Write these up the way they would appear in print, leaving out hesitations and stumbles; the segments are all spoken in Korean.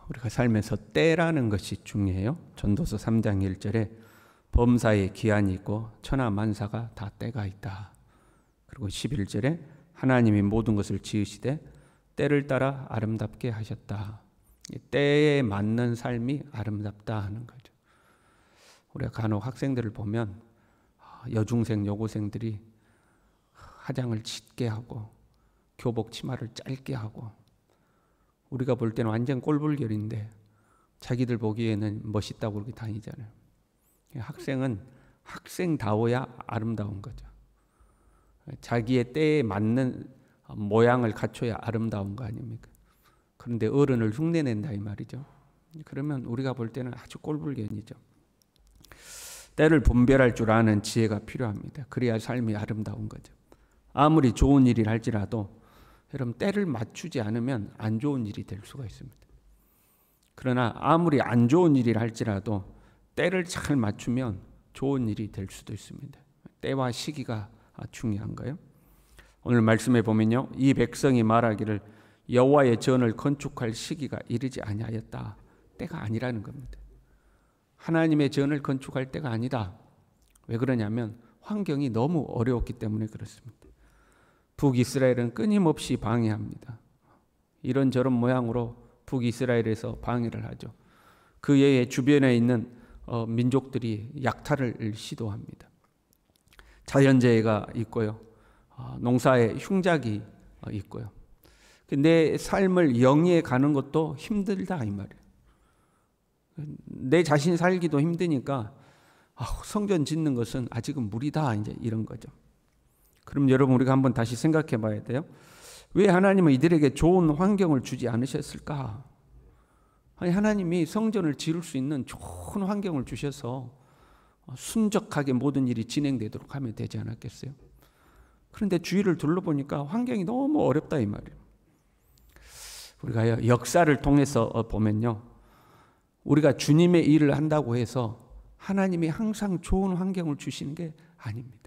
우리가 살면서 때라는 것이 중요해요. 전도서 3장 1절에 범사에 기한이 있고 천하 만사가 다 때가 있다. 그리고 11절에 하나님이 모든 것을 지으시되 때를 따라 아름답게 하셨다. 때에 맞는 삶이 아름답다 하는 거죠. 우리가 간혹 학생들을 보면 여중생, 여고생들이 화장을 짙게 하고 교복 치마를 짧게 하고 우리가 볼 때는 완전 꼴불견인데 자기들 보기에는 멋있다고 그렇게 다니잖아요. 학생은 학생다워야 아름다운 거죠. 자기의 때에 맞는 모양을 갖춰야 아름다운 거 아닙니까? 그런데 어른을 흉내낸다 이 말이죠. 그러면 우리가 볼 때는 아주 꼴불견이죠. 때를 분별할 줄 아는 지혜가 필요합니다. 그래야 삶이 아름다운 거죠. 아무리 좋은 일을 할지라도 여러분 때를 맞추지 않으면 안 좋은 일이 될 수가 있습니다. 그러나 아무리 안 좋은 일을 할지라도 때를 잘 맞추면 좋은 일이 될 수도 있습니다. 때와 시기가 중요한 거예요. 오늘 말씀에 보면요, 이 백성이 말하기를 여호와의 전을 건축할 시기가 이르지 아니하였다. 때가 아니라는 겁니다. 하나님의 전을 건축할 때가 아니다. 왜 그러냐면 환경이 너무 어려웠기 때문에 그렇습니다. 북이스라엘은 끊임없이 방해합니다. 이런저런 모양으로 북이스라엘에서 방해를 하죠. 그 외에 주변에 있는 민족들이 약탈을 시도합니다. 자연재해가 있고요. 농사에 흉작이 있고요. 내 삶을 영위해 가는 것도 힘들다 이 말이에요. 내 자신 살기도 힘드니까 성전 짓는 것은 아직은 무리다 이제 이런 거죠. 그럼 여러분 우리가 한번 다시 생각해 봐야 돼요. 왜 하나님은 이들에게 좋은 환경을 주지 않으셨을까? 아니, 하나님이 성전을 지을 수 있는 좋은 환경을 주셔서 순적하게 모든 일이 진행되도록 하면 되지 않았겠어요? 그런데 주위를 둘러보니까 환경이 너무 어렵다 이 말이에요. 우리가 역사를 통해서 보면요, 우리가 주님의 일을 한다고 해서 하나님이 항상 좋은 환경을 주시는 게 아닙니다.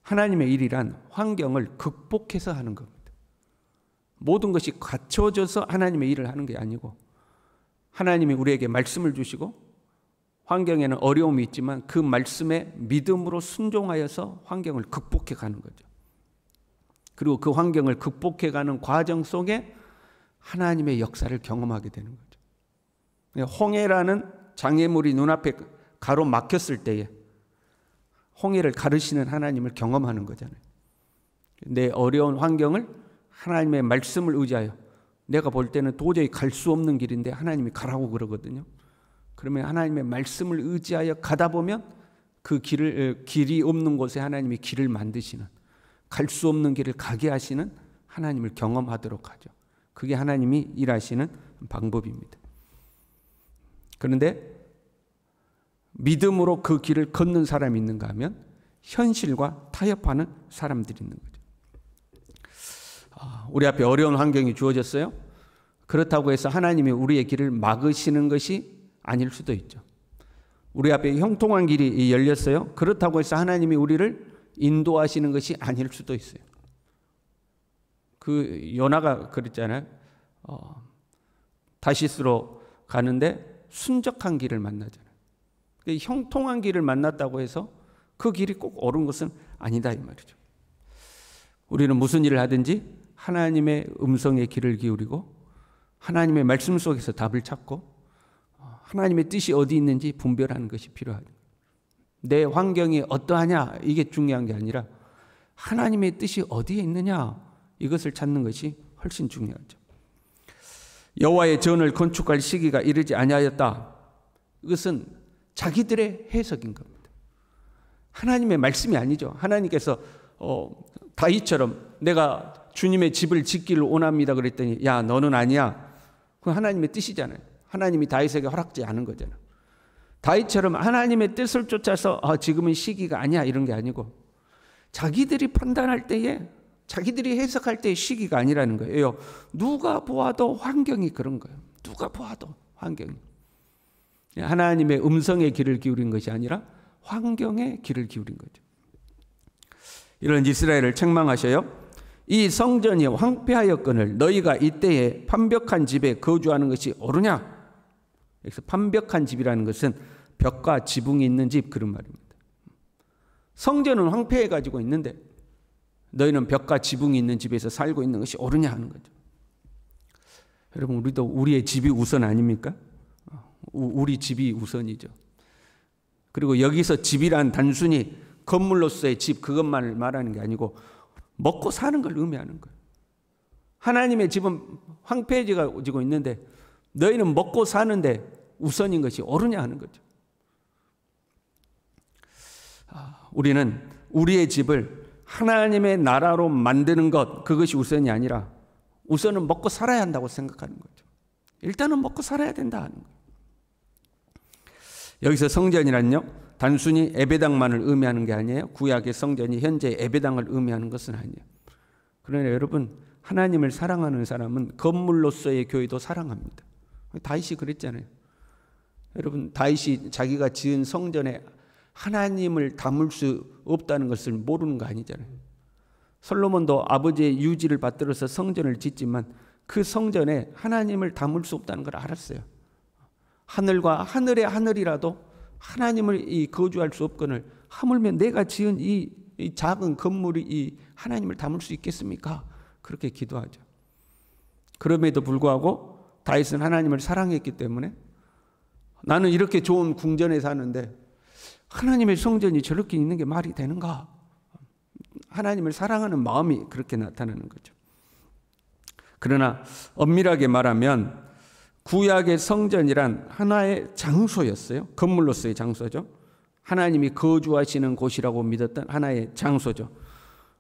하나님의 일이란 환경을 극복해서 하는 겁니다. 모든 것이 갖춰져서 하나님의 일을 하는 게 아니고 하나님이 우리에게 말씀을 주시고 환경에는 어려움이 있지만 그 말씀에 믿음으로 순종하여서 환경을 극복해 가는 거죠. 그리고 그 환경을 극복해 가는 과정 속에 하나님의 역사를 경험하게 되는 거죠. 홍해라는 장애물이 눈앞에 가로막혔을 때에 홍해를 가르시는 하나님을 경험하는 거잖아요. 내 어려운 환경을 하나님의 말씀을 의지하여 내가 볼 때는 도저히 갈 수 없는 길인데 하나님이 가라고 그러거든요. 그러면 하나님의 말씀을 의지하여 가다 보면 그 길이 없는 곳에 하나님이 길을 만드시는, 갈 수 없는 길을 가게 하시는 하나님을 경험하도록 하죠. 그게 하나님이 일하시는 방법입니다. 그런데 믿음으로 그 길을 걷는 사람이 있는가 하면 현실과 타협하는 사람들이 있는 거죠. 우리 앞에 어려운 환경이 주어졌어요. 그렇다고 해서 하나님이 우리의 길을 막으시는 것이 아닐 수도 있죠. 우리 앞에 형통한 길이 열렸어요. 그렇다고 해서 하나님이 우리를 인도하시는 것이 아닐 수도 있어요. 그 요나가 그랬잖아요. 다시스로 가는데 순적한 길을 만나잖아요. 형통한 길을 만났다고 해서 그 길이 꼭 옳은 것은 아니다 이 말이죠. 우리는 무슨 일을 하든지 하나님의 음성에 귀를 기울이고 하나님의 말씀 속에서 답을 찾고 하나님의 뜻이 어디 있는지 분별하는 것이 필요하다. 내 환경이 어떠하냐 이게 중요한 게 아니라 하나님의 뜻이 어디에 있느냐 이것을 찾는 것이 훨씬 중요하죠. 여호와의 전을 건축할 시기가 이르지 아니하였다. 이것은 자기들의 해석인 겁니다. 하나님의 말씀이 아니죠. 하나님께서 다윗처럼 내가 주님의 집을 짓기를 원합니다 그랬더니 야 너는 아니야. 그건 하나님의 뜻이잖아요. 하나님이 다윗에게 허락지 않은 거잖아요. 다윗처럼 하나님의 뜻을 쫓아서 지금은 시기가 아니야 이런 게 아니고 자기들이 판단할 때에 자기들이 해석할 때의 시기가 아니라는 거예요. 누가 보아도 환경이 그런 거예요. 누가 보아도 환경이. 하나님의 음성에 귀를 기울인 것이 아니라 환경에 귀를 기울인 거죠. 이런 이스라엘을 책망하셔요. 이 성전이 황폐하였거늘 너희가 이때에 판벽한 집에 거주하는 것이 옳으냐? 그래서 판벽한 집이라는 것은 벽과 지붕이 있는 집, 그런 말입니다. 성전은 황폐해 가지고 있는데 너희는 벽과 지붕이 있는 집에서 살고 있는 것이 옳으냐 하는 거죠. 여러분, 우리도 우리의 집이 우선 아닙니까? 우리 집이 우선이죠. 그리고 여기서 집이란 단순히 건물로서의 집, 그것만을 말하는 게 아니고 먹고 사는 걸 의미하는 거예요. 하나님의 집은 황폐해지고 있는데 너희는 먹고 사는데 우선인 것이 옳으냐 하는 거죠. 우리는 우리의 집을 하나님의 나라로 만드는 것, 그것이 우선이 아니라 우선은 먹고 살아야 한다고 생각하는 거죠. 일단은 먹고 살아야 된다 하는 거예요. 여기서 성전이란요, 단순히 예배당만을 의미하는 게 아니에요. 구약의 성전이 현재 예배당을 의미하는 것은 아니에요. 그러나 여러분, 하나님을 사랑하는 사람은 건물로서의 교회도 사랑합니다. 다윗이 그랬잖아요. 여러분, 다윗이 자기가 지은 성전에 하나님을 담을 수 없다는 것을 모르는 거 아니잖아요. 솔로몬도 아버지의 유지를 받들어서 성전을 짓지만 그 성전에 하나님을 담을 수 없다는 걸 알았어요. 하늘과 하늘의 하늘이라도 하나님을 거주할 수 없거늘 하물며 내가 지은 이 작은 건물이 이 하나님을 담을 수 있겠습니까? 그렇게 기도하죠. 그럼에도 불구하고 다윗은 하나님을 사랑했기 때문에 나는 이렇게 좋은 궁전에 사는데 하나님의 성전이 저렇게 있는 게 말이 되는가? 하나님을 사랑하는 마음이 그렇게 나타나는 거죠. 그러나 엄밀하게 말하면 구약의 성전이란 하나의 장소였어요. 건물로서의 장소죠. 하나님이 거주하시는 곳이라고 믿었던 하나의 장소죠.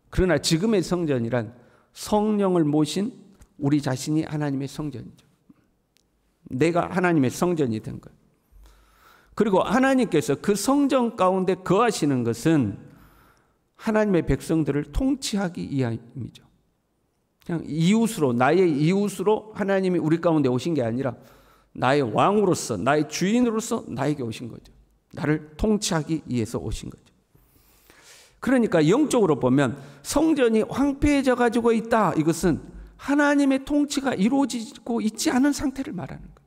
그러나 지금의 성전이란 성령을 모신 우리 자신이 하나님의 성전이죠. 내가 하나님의 성전이 된 거예요. 그리고 하나님께서 그 성전 가운데 거하시는 것은 하나님의 백성들을 통치하기 위함이죠. 그냥 이웃으로, 나의 이웃으로 하나님이 우리 가운데 오신 게 아니라 나의 왕으로서, 나의 주인으로서 나에게 오신 거죠. 나를 통치하기 위해서 오신 거죠. 그러니까 영적으로 보면 성전이 황폐해져 가지고 있다, 이것은 하나님의 통치가 이루어지고 있지 않은 상태를 말하는 거예요.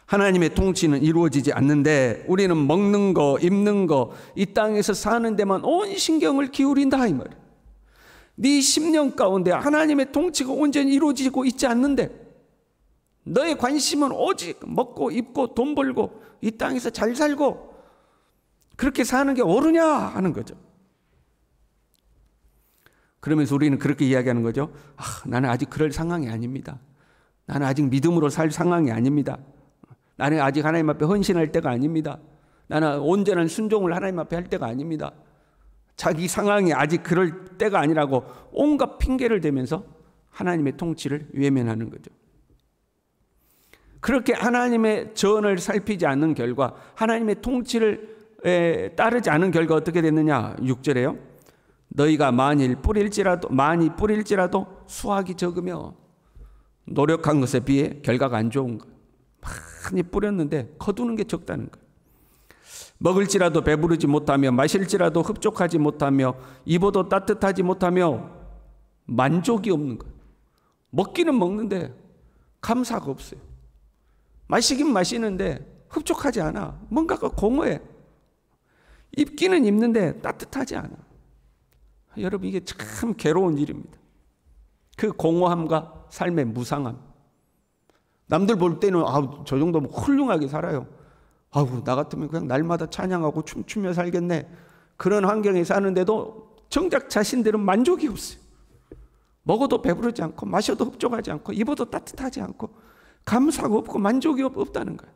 하나님의 통치는 이루어지지 않는데 우리는 먹는 거, 입는 거, 이 땅에서 사는 데만 온 신경을 기울인다, 이 말이에요. 네 10년 가운데 하나님의 통치가 온전히 이루어지고 있지 않는데 너의 관심은 오직 먹고 입고 돈 벌고 이 땅에서 잘 살고 그렇게 사는 게 옳으냐 하는 거죠. 그러면서 우리는 그렇게 이야기하는 거죠. 나는 아직 그럴 상황이 아닙니다. 나는 아직 믿음으로 살 상황이 아닙니다. 나는 아직 하나님 앞에 헌신할 때가 아닙니다. 나는 온전한 순종을 하나님 앞에 할 때가 아닙니다. 자기 상황이 아직 그럴 때가 아니라고 온갖 핑계를 대면서 하나님의 통치를 외면하는 거죠. 그렇게 하나님의 전을 살피지 않는 결과, 하나님의 통치를 따르지 않은 결과 어떻게 됐느냐? 6절에요. 너희가 많이 뿌릴지라도 수확이 적으며 노력한 것에 비해 결과가 안 좋은 거예요. 많이 뿌렸는데 거두는 게 적다는 거예요. 먹을지라도 배부르지 못하며 마실지라도 흡족하지 못하며 입어도 따뜻하지 못하며 만족이 없는 거예요. 먹기는 먹는데 감사가 없어요. 마시긴 마시는데 흡족하지 않아. 뭔가가 공허해. 입기는 입는데 따뜻하지 않아. 여러분, 이게 참 괴로운 일입니다. 그 공허함과 삶의 무상함. 남들 볼 때는 저 정도면 훌륭하게 살아요. 나 같으면 그냥 날마다 찬양하고 춤추며 살겠네. 그런 환경에 사는데도 정작 자신들은 만족이 없어요. 먹어도 배부르지 않고 마셔도 흡족하지 않고 입어도 따뜻하지 않고 감사가 없고 만족이 없다는 거예요.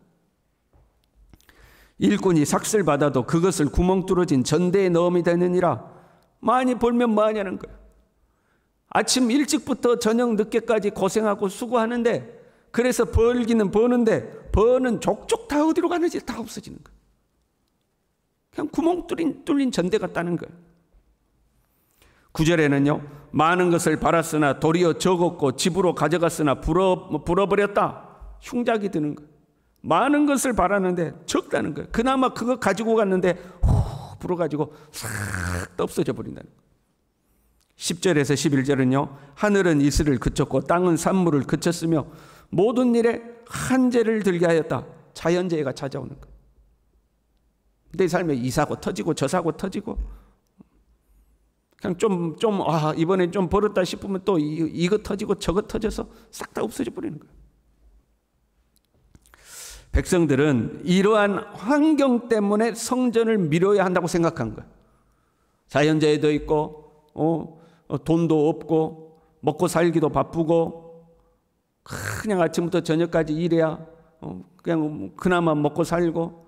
일꾼이 삭슬 받아도 그것을 구멍 뚫어진 전대에 넣음이 되느니라. 많이 벌면 뭐하냐는 거예요. 아침 일찍부터 저녁 늦게까지 고생하고 수고하는데 그래서 벌기는 버는데 버는 족족 다 어디로 가는지 다 없어지는 거예요. 그냥 구멍 뚫린 전대 같다는 거예요. 9절에는요. 많은 것을 팔았으나 도리어 적었고 집으로 가져갔으나 불어버렸다. 흉작이 드는 거예요. 많은 것을 바랐는데 적다는 거예요. 그나마 그거 가지고 갔는데 불어가지고 싹 없어져 버린다는 거예요. 10절에서 11절은요. 하늘은 이슬을 그쳤고 땅은 산물을 그쳤으며 모든 일에 한재를 들게 하였다. 자연재해가 찾아오는 거예요. 내 삶에 이 사고 터지고 저 사고 터지고 그냥 이번에 좀 벌었다 싶으면 또 이거 터지고 저거 터져서 싹 다 없어져 버리는 거예요. 백성들은 이러한 환경 때문에 성전을 미뤄야 한다고 생각한 거예요. 자연재해도 있고 돈도 없고 먹고 살기도 바쁘고 그냥 아침부터 저녁까지 일해야 그냥 그나마 먹고 살고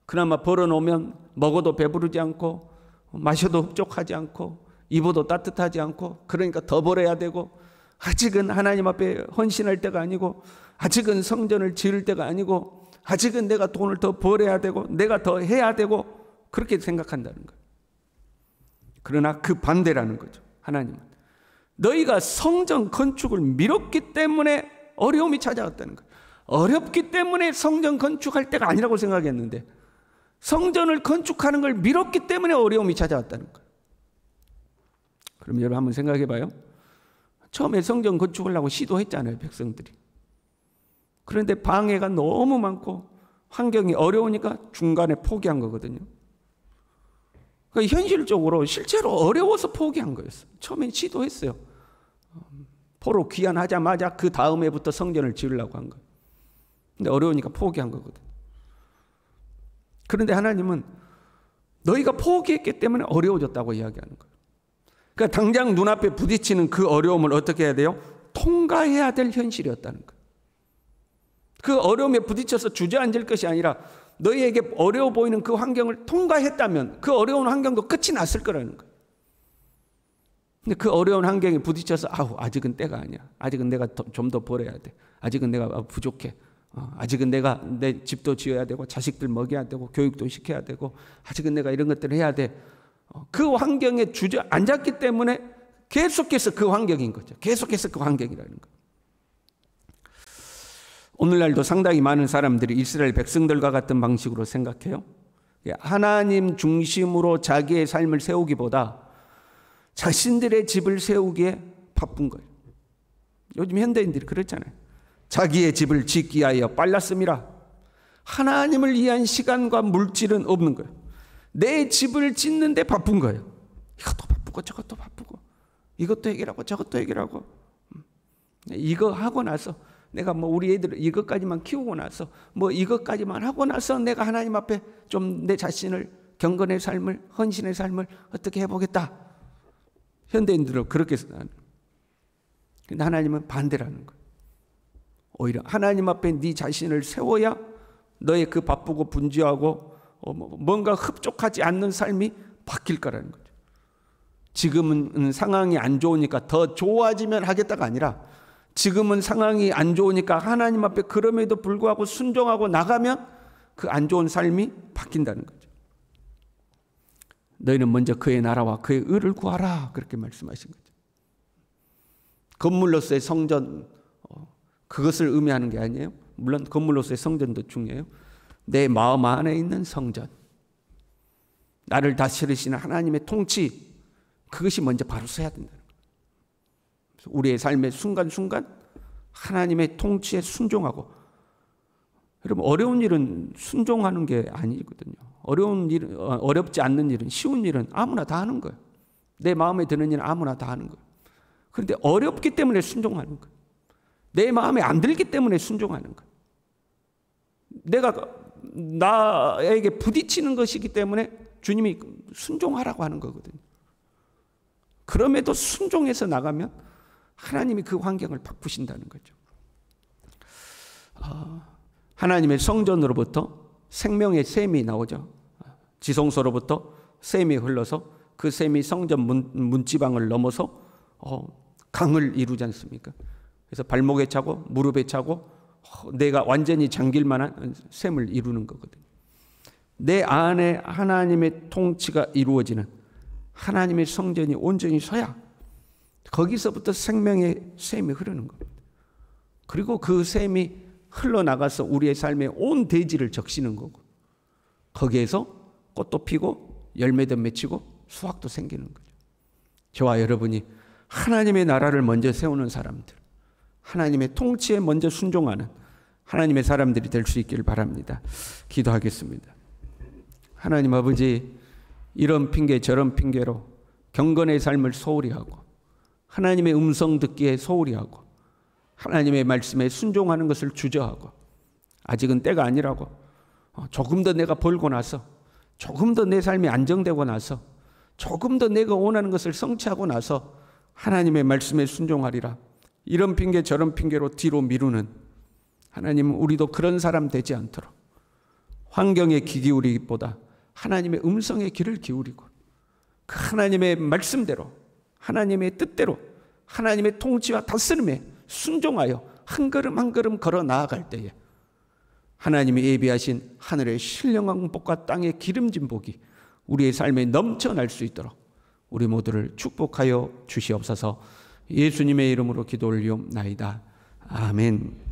그나마 벌어놓으면 먹어도 배부르지 않고 마셔도 흡족하지 않고 입어도 따뜻하지 않고 그러니까 더 벌어야 되고 아직은 하나님 앞에 헌신할 때가 아니고 아직은 성전을 지을 때가 아니고 아직은 내가 돈을 더 벌어야 되고 내가 더 해야 되고 그렇게 생각한다는 거예요. 그러나 그 반대라는 거죠. 하나님은 너희가 성전 건축을 미뤘기 때문에 어려움이 찾아왔다는 거예요. 어렵기 때문에 성전 건축할 때가 아니라고 생각했는데 성전을 건축하는 걸 미뤘기 때문에 어려움이 찾아왔다는 거예요. 그럼 여러분 한번 생각해 봐요. 처음에 성전 건축하려고 시도했잖아요, 백성들이. 그런데 방해가 너무 많고 환경이 어려우니까 중간에 포기한 거거든요. 그러니까 현실적으로 실제로 어려워서 포기한 거였어요. 처음엔 시도했어요. 포로 귀환하자마자 그 다음 해부터 성전을 지으려고 한 거예요. 근데 어려우니까 포기한 거거든요. 그런데 하나님은 너희가 포기했기 때문에 어려워졌다고 이야기하는 거예요. 그러니까 당장 눈앞에 부딪히는 그 어려움을 어떻게 해야 돼요? 통과해야 될 현실이었다는 거예요. 그 어려움에 부딪혀서 주저앉을 것이 아니라 너희에게 어려워 보이는 그 환경을 통과했다면 그 어려운 환경도 끝이 났을 거라는 거예요. 근데 그 어려운 환경에 부딪혀서 아직은 때가 아니야. 아직은 내가 좀 더 벌어야 돼. 아직은 내가 부족해. 아직은 내가 내 집도 지어야 되고 자식들 먹여야 되고 교육도 시켜야 되고 아직은 내가 이런 것들을 해야 돼. 그 환경에 주저앉았기 때문에 계속해서 그 환경인 거죠. 계속해서 그 환경이라는 거예요. 오늘날도 상당히 많은 사람들이 이스라엘 백성들과 같은 방식으로 생각해요. 하나님 중심으로 자기의 삶을 세우기보다 자신들의 집을 세우기에 바쁜 거예요. 요즘 현대인들이 그렇잖아요. 자기의 집을 짓기 위하여 빨랐음이라. 하나님을 위한 시간과 물질은 없는 거예요. 내 집을 짓는데 바쁜 거예요. 이것도 바쁘고 저것도 바쁘고 이것도 해결하고 저것도 해결하고 이거 하고 나서 내가 우리 애들 이것까지만 키우고 나서 이것까지만 하고 나서 내가 하나님 앞에 좀 내 자신을 경건의 삶을 헌신의 삶을 어떻게 해보겠다. 현대인들은 그렇게 생각하는 거예요. 근데 하나님은 반대라는 거예요. 오히려 하나님 앞에 네 자신을 세워야 너의 그 바쁘고 분주하고 뭔가 흡족하지 않는 삶이 바뀔 거라는 거죠. 지금은 상황이 안 좋으니까 더 좋아지면 하겠다가 아니라 지금은 상황이 안 좋으니까 하나님 앞에 그럼에도 불구하고 순종하고 나가면 그 안 좋은 삶이 바뀐다는 거죠. 너희는 먼저 그의 나라와 그의 의를 구하라 그렇게 말씀하신 거죠. 건물로서의 성전 그것을 의미하는 게 아니에요. 물론 건물로서의 성전도 중요해요. 내 마음 안에 있는 성전, 나를 다스리시는 하나님의 통치, 그것이 먼저 바로 서야 된다는 거예요. 우리의 삶의 순간순간 하나님의 통치에 순종하고, 여러분 어려운 일은 순종하는 게 아니거든요. 어렵지 않는 일은, 쉬운 일은 아무나 다 하는 거예요. 내 마음에 드는 일은 아무나 다 하는 거예요. 그런데 어렵기 때문에 순종하는 거예요. 내 마음에 안 들기 때문에 순종하는 거예요. 내가 나에게 부딪히는 것이기 때문에 주님이 순종하라고 하는 거거든요. 그럼에도 순종해서 나가면 하나님이 그 환경을 바꾸신다는 거죠. 하나님의 성전으로부터 생명의 샘이 나오죠. 지성소로부터 샘이 흘러서 그 샘이 성전 문지방을 넘어서 강을 이루지 않습니까? 그래서 발목에 차고 무릎에 차고 내가 완전히 잠길 만한 샘을 이루는 거거든요. 내 안에 하나님의 통치가 이루어지는 하나님의 성전이 온전히 서야 거기서부터 생명의 샘이 흐르는 겁니다. 그리고 그 샘이 흘러나가서 우리의 삶의 온 대지를 적시는 거고, 거기에서 꽃도 피고 열매도 맺히고 수확도 생기는 거죠. 저와 여러분이 하나님의 나라를 먼저 세우는 사람들, 하나님의 통치에 먼저 순종하는 하나님의 사람들이 될 수 있기를 바랍니다. 기도하겠습니다. 하나님 아버지, 이런 핑계 저런 핑계로 경건의 삶을 소홀히 하고 하나님의 음성 듣기에 소홀히 하고 하나님의 말씀에 순종하는 것을 주저하고 아직은 때가 아니라고, 조금 더 내가 벌고 나서, 조금 더 내 삶이 안정되고 나서, 조금 더 내가 원하는 것을 성취하고 나서 하나님의 말씀에 순종하리라, 이런 핑계 저런 핑계로 뒤로 미루는 하나님, 우리도 그런 사람 되지 않도록 환경에 귀 기울이기보다 하나님의 음성에 귀를 기울이고 그 하나님의 말씀대로, 하나님의 뜻대로, 하나님의 통치와 다스림에 순종하여 한 걸음 한 걸음 걸어 나아갈 때에 하나님이 예비하신 하늘의 신령한 복과 땅의 기름진 복이 우리의 삶에 넘쳐날 수 있도록 우리 모두를 축복하여 주시옵소서. 예수님의 이름으로 기도 올리옵나이다. 아멘.